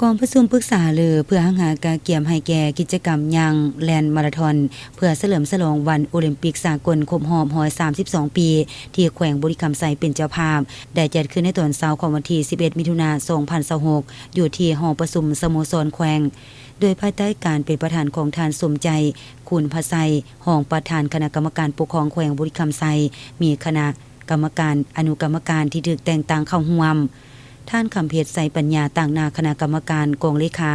กองประชุมปรึกษารือเพื่อหาการเกี่ยมให้แก่กิจกรรมยังแลนมาราธอนเพื่อเฉลิมฉลองวันโอลิมปิกสากลครบรอบ132 ปีที่แขวงบุรีคำไซเป็นเจ้าภาพได้จัดขึ้นในตอนเช้าของวันที่11 มิถุนายน 2026อยู่ที่หอประชุมสโมสรแขวงโดยภายใต้การเป็นประธานของทานสมใจคุณพไซรองประธานคณะกรรมการปกครองแขวงบุรีคำไซมีคณะกรรมการอนุกรรมการที่ถูกแต่งตั้งเข้าร่วมท่านคำเพชรใสปัญญาต่างนาคณะกรรมการกองเลขา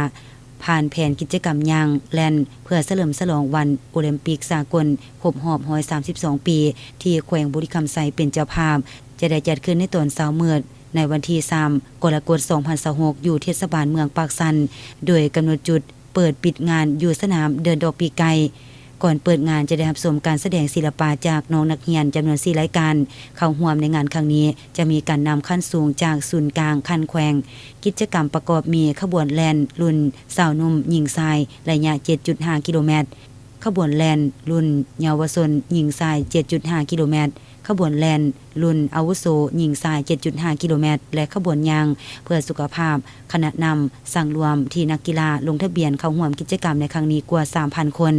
ผ่านแผนกิจกรรมย่างแลนเพื่อเฉลิมฉลองวันโอลิมปิกสากลครบรอบ132 ปีที่แขวงบุรีคำไซเป็นเจ้าภาพจะได้จัดขึ้นในตอนเช้ามืดในวันที่3 กรกฎาคม 2026อยู่เทศบาลเมืองปากสันโดยกำหนดจุดเปิดปิดงานอยู่สนามเดินดอกปีไก่ก่อนเปิดงานจะได้รับชมการแสดงศิลปะจากน้องนักเรียนจำนวน4รายการเข้าร่วมในงานครั้งนี้จะมีการนำขั้นสูงจากศูนย์กลางขั้นแขวงกิจกรรมประกอบมีขบวนแล่นรุ่นสาวนุ่มหญิงชายระยะ 7.5 กิโลเมตรขบวนแล่นรุ่นเยาวชนหญิงชาย 7.5 กิโลเมตรขบวนแล่นรุ่นอาวุโสหญิงชาย 7.5 กิโลเมตรและขบวนยางเพื่อสุขภาพคณะนำสั่งรวมที่นักกีฬาลงทะเบียนเข้าร่วมกิจกรรมในครั้งนี้กว่า 3,000 คน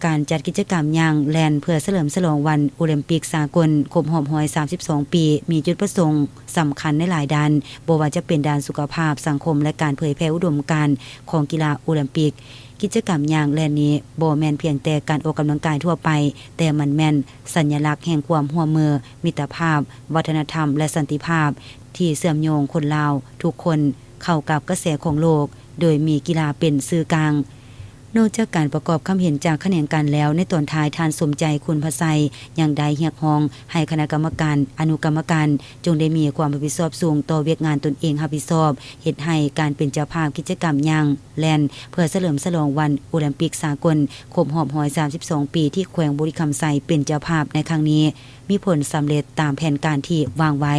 การจัดกิจกรรมย่างแลนเพื่อเฉลิมฉลองวันโอลิมปิกสากลครบรอบ132 ปีมีจุดประสงค์สำคัญในหลายด้านบ่ว่าจะเป็นด้านสุขภาพสังคมและการเผยแพร่อุดมการณ์ของกีฬาโอลิมปิกกิจกรรมย่างแลนนี้บ่แม่นเพียงแต่การออกกำลังกายทั่วไปแต่มันแม่นสัญลักษณ์แห่งความร่วมมือมิตรภาพวัฒนธรรมและสันติภาพที่เชื่อมโยงคนลาวทุกคนเข้ากับกระแสของโลกโดยมีกีฬาเป็นสื่อกลางนอกจากการประกอบคำเห็นจากคะแนนการแล้วในตอนท้ายทานสมใจคุณพไซยังได้เรียกร้องให้คณะกรรมการอนุกรรมการจงได้มีความรับผิดชอบสูงต่อเวียกงานตนเองรับผิดชอบเฮ็ดให้การเป็นเจ้าภาพกิจกรรมย่างแลนเพื่อเฉลิมฉลองวันโอลิมปิกสากลครบรอบ132 ปีที่แขวงบุรีคำไซเป็นเจ้าภาพในครั้งนี้มีผลสำเร็จตามแผนการที่วางไว้